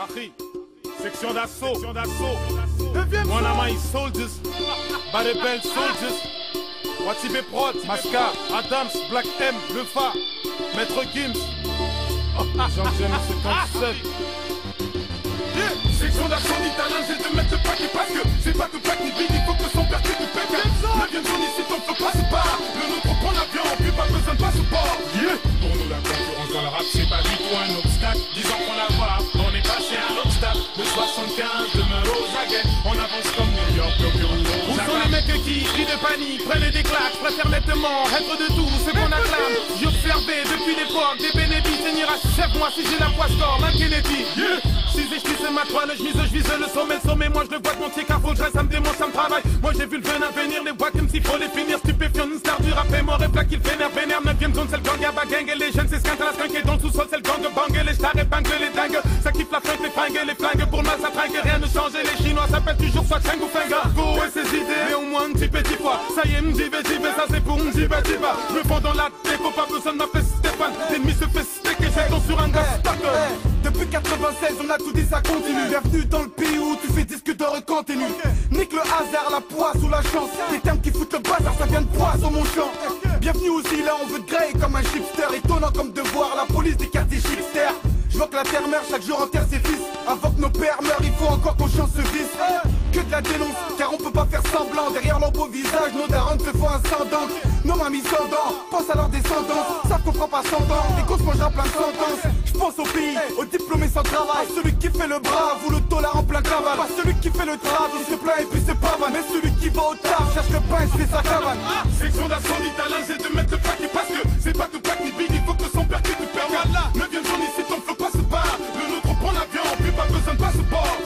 Akhi, section d'assaut. One of my soldiers, by the belt soldiers. Watibé Prod, Masca, Adams, Black M, Le Fa, Maître Gims. Jean-James 57. Section d'assaut italien, j'ai de mettre le paquet parce que c'est pas tout pack ni big, il faut que son père du pec. Le bien jaune ici, ton feu passe pas. Le nôtre prend l'avion, puis pas besoin de passeport. Pour nous la concurrence dans le rap, c'est pas du tout un obstacle. Disons qu'on la voit, on est passé à un autre stade. Le 75 demeure aux aguets, on avance comme New York, Tokyo, Où sont les mecs qui crient de panique, prennent des claques, préfèrent nettement être de tout ce qu'on acclame. J'ai observé depuis l'époque des bénéfices, Seigneur, achève-moi si j'ai la poisse d'or, un Kennedy. Si je c'est ma toile, je vise le sommet, moi je le vois de mon pied car faut que je reste, ça me démontre, ça me travaille. Moi j'ai vu le venin venir, les voix comme s'il faut les finir, stupéfiant, une star du rap est mort et plaque, il vénère, 9ème zone, c'est le gang à bagang et les jeunes, c'est ce qu'un la skunk et dans le sous-sol, c'est le gang de bang et les stars épinglent les dingues. Ça kiffe la fringue, les fringues, les flingues, pour moi ça trinque, rien ne change et les chinois s'appellent toujours soit Cheng ou Fenga. Go et ses idées, mais au moins un petit fois, ça y est, m'dive, ça c'est pour m'diva. Je me vends dans la tête, faut pas besoin de m'appeler Stéphane, l'ennemi se fait steak et j'ai sur un gars stock. Depuis 96 on a tout dit ça continue. Bienvenue dans le pays où tu fais disque d'or et continue. Nique le hasard, la poisse ou la chance. Les termes qui foutent le bazar, ça vient de poisson mon champ. Bienvenue aussi là on veut te grey comme un chipster. Étonnant comme devoir, la police des quartiers chipster. Je vois que la terre meurt, chaque jour enterre ses fils. Avant que nos pères meurent, il faut encore qu'on chance se visse. Que de la dénonce, car on peut pas faire semblant. Derrière leur beau visage, nos darons se font ascendant. Nos mamies s'endorment, pense à leur descendance. Savent qu'on prend pas 100 ans, et qu'on se mangera plein de sentences. Je pense au pays, aux diplômés sans travail. Celui qui fait le brave ou le dollar en plein cavale. Pas celui qui fait le travail, il se plaint et puis se pavane. Mais celui qui va au taf, cherche le pain et se fait sa cabane. Section d'assaut italien, j'ai de mettre le paquet parce que c'est pas tout pack ni big, il faut que son père du pec. Le bien jaune ici, ton feu passe pas. Le nôtre prend l'avion, puis pas besoin de passeport.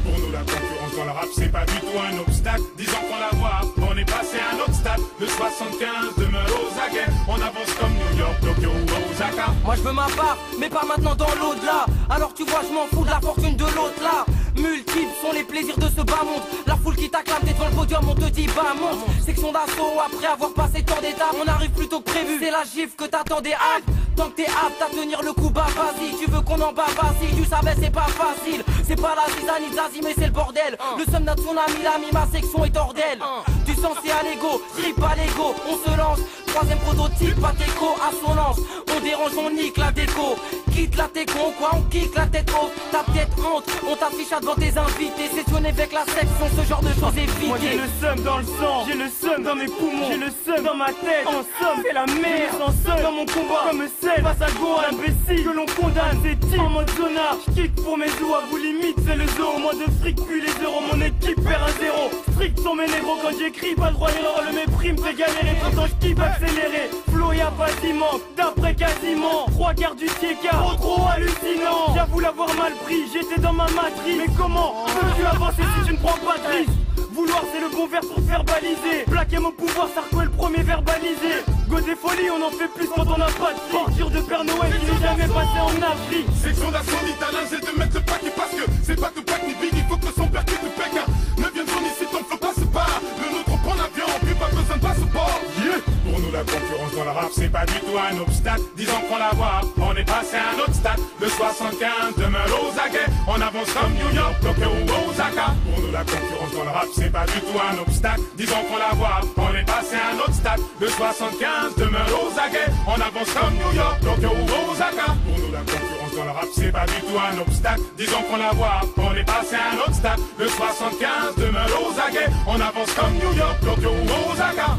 Pour nous la concurrence dans le rap, c'est pas du tout un obstacle. Disons qu'on la voit, on est passé à un autre stade. Le 75 demeure aux aguets, on avance comme New York, Tokyo ou Osaka. Moi je veux ma part, mais pas maintenant dans l'au-delà. Alors tu vois je m'en fous de la fortune de l'autre là. Multiples sont les plaisirs de ce bas monde. La foule qui t'acclame, t'es devant le podium, on te dit bah monte. Section d'assaut, après avoir passé tant d'étapes, on arrive plus tôt que prévu. C'est la gifle que t'attendais hype. Tant que t'es apte à tenir le coup, bah vas-y. Tu veux qu'on en bat, vas-y. Tu savais c'est pas facile. C'est pas la zizanie zazie mais c'est le bordel. Le seum d'un tsunami, l'ami, ma section est hors d'elle. Du sens c'est à l'ego, trip à l'ego. On se lance, troisième prototype, pas d'écho, assonance. On dérange, on nique la déco. Quitte la déco, quoi, on kick la tête haute. T'as peut-être honte, on t'affiche devant tes invités. Sessionné avec la section, ce genre de choses évitées. Moi j'ai le seum dans le sang, j'ai le seum dans mes poumons, j'ai le seum dans ma tête. En somme, c'est la merde, sans seul dans mon combat. Comme celle face à Goa, l'imbécile que l'on condamne. C'est team en mode sonar, j'kick pour mes os, à vous limite, c'est le zoo. Moins de fric, puis les euros, mon équipe perd un zéro. Strict sont mes négros quand j'écris, pas le droit à l'erreur. Le mépris me fait galérer, pourtant j'kiffe accélérer. Flow y'a pas d'immense, d'après quasiment 3 quarts du TK, trop hallucinant. J'avoue l'avoir mal pris, j'étais dans ma matrice. Mais comment peux-tu avancer si tu ne prends pas de risque? Vouloir c'est le bon verbe pour verbaliser. Plaquer mon pouvoir, Sarko est le premier verbalisé. Go des folies, on en fait plus quand on n'a pas de fric. Dur de Père Noël qui n'est jamais passé en Afrique. Section d'assaut italien, j'ai de mettre le paquet parce que c'est pas tout pack ni big, il faut que son père du pec. Le bien jaune ici, ton feu passe pas. Le nôtre prend l'avion, puis pas besoin de passeport. Pour nous la concurrence dans le rap, c'est pas du tout un obstacle. Disons qu'on la voit, on est passé à un autre stade. Le 75 demeure aux aguets, on avance comme New York, Tokyo ou Osaka. Pour nous la concurrence dans le rap, c'est pas du tout un obstacle. Disons qu'on la voit, on est passé à un autre stade. Le 75 demeure aux aguets, on avance comme New York, Tokyo ou Osaka. Pour nous la concurrence dans le rap, c'est pas du tout un obstacle. Disons qu'on la voit, on est passé à un autre stade. Le 75 demeure aux aguets, on avance comme New York, Tokyo ou Osaka.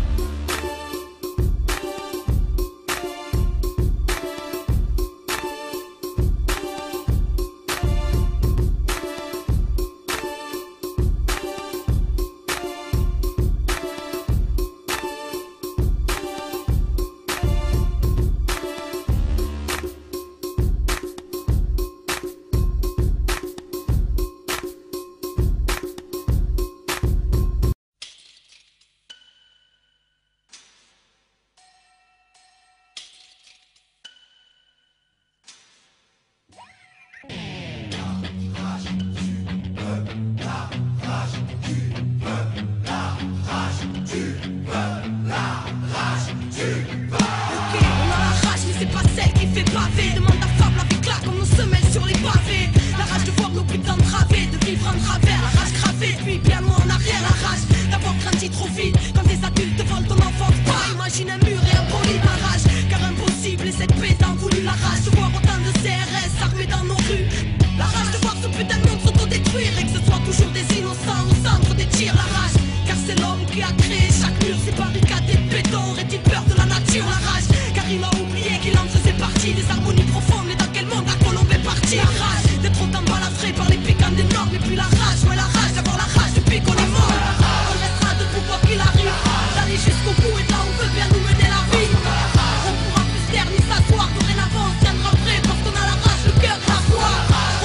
La rage de voir autant de CRS armés dans nos rues. La rage de voir ce putain de monde s'autodétruire et que ce soit toujours des innocents au centre des tirs. La rage, car c'est l'homme qui a créé chaque mur, ces barricades et béton. Aurait-il peur de la nature? La rage, car il a oublié qu'il en faisait partie des harmonies profondes. Mais dans quel monde la colombe est partie? La rage d'être autant balafré par les piquants des normes. Et puis la rage, ouais la rage d'avoir la rage depuis qu'on est mort. On restera debout quoi qu'il arrive, d'aller jusqu'au bout et là on veut bien nous mener la vie. On pourra plus se taire ni s'asseoir, dorénavant on tiendra prêt parce qu'on a la rage, le cœur, la foi.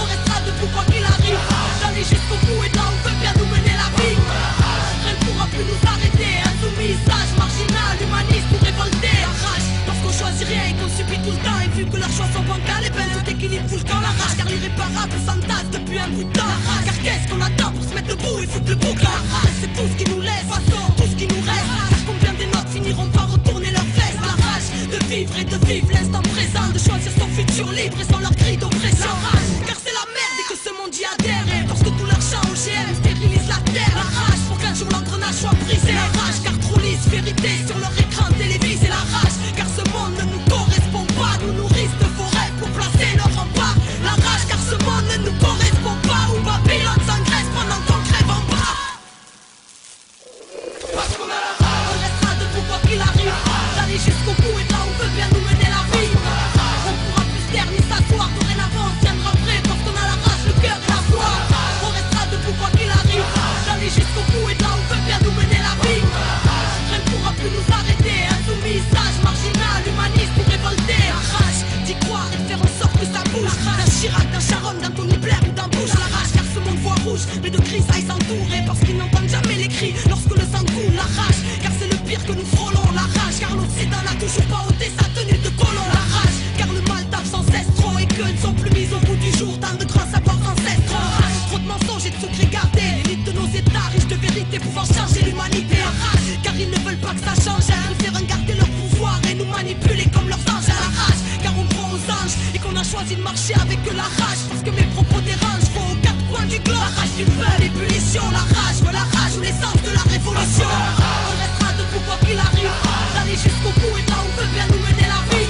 On restera debout quoi qu'il arrive, d'aller jusqu'au bout et là on veut bien nous mener la vie. Rien ne pourra plus nous arrêter, insoumis, sage, marginal, humaniste ou révolté. La rage, parce qu'on choisit rien et qu'on subit tout le temps. Et vu que leurs choix sont bancals, et ben tout équilibre fout le camp. La rage, car l'irréparable s'entasse depuis un bout de temps. La rage, car qu'est-ce qu'on attend pour se mettre debout et foutre le bouc? La rage, c'est tout ce qui nous laisse, façon, tout ce qui nous reste. Car combien des nôtres finiront par retourner leurs vestes? La rage de vivre et de vivre l'instant présent, de choisir son futur libre et sans leur cri d'oppression. La rage, car c'est la merde et que ce monde y adhère. Et parce que tous leurs chants OGM stérilisent la terre. La rage, pour qu'un jour l'engrenage soit brisé. La rage, car trop lisse vérité sur leur écran télévisé. La rage, car ce monde ne nous correspond pas. Nous nourrissent de forêts pour placer nos remparts. La rage, car ce monde ne nous correspond pas. Où Babylone s'engraisse pendant qu'on crève en bas. Parce qu'on a la rage, on restera debout quoi qu'il arrive, d'aller jusqu'au bout et là on veut bien nous mener la vie. On pourra plus se taire ni s'asseoir, dorénavant on tiendra prêt parce qu'on a la rage, le cœur et la foi. On restera debout quoi qu'il arrive, d'aller jusqu'au bout et là on veut bien nous mener la vie. Rien ne pourra plus nous arrêter, insoumis, sage, marginal, humaniste ou révolté. La rage, d'y croire et de faire en sorte que ça bouge. D'un Chirac, d'un Sharon, d'un Tony Blair ou d'un Bush. La rage, car ce monde voit rouge, mais de grisailles s'entourer parce qu'ils n'entendent jamais les cris lorsque le sang coule. La rage, car c'est le pire que nous frôlons. La rage, car l'Occident n'a toujours pas ôté sa tenue de colon. La rage, car le mal tape sans cesse trop et que ne sont plus mis au bout du jour tant de grands savoirs ancestraux. Trop de mensonges et de secrets gardés, l'élite de nos états riches de vérité pouvant changer l'humanité. La rage, car ils ne veulent pas que ça change. Ils préfèrent garder leur pouvoir et nous manipuler comme leurs anges. La rage, car on croit aux anges et qu'on a choisi de marcher avec la rage. Parce que mes propos dérangent, faut aux quatre coins du globe. La rage du feu, l'ébullition, la rage ou l'essence de la révolution. On restera debout quoi qu'il arrive, d'aller jusqu'au bout et là on veut bien nous mener la vie.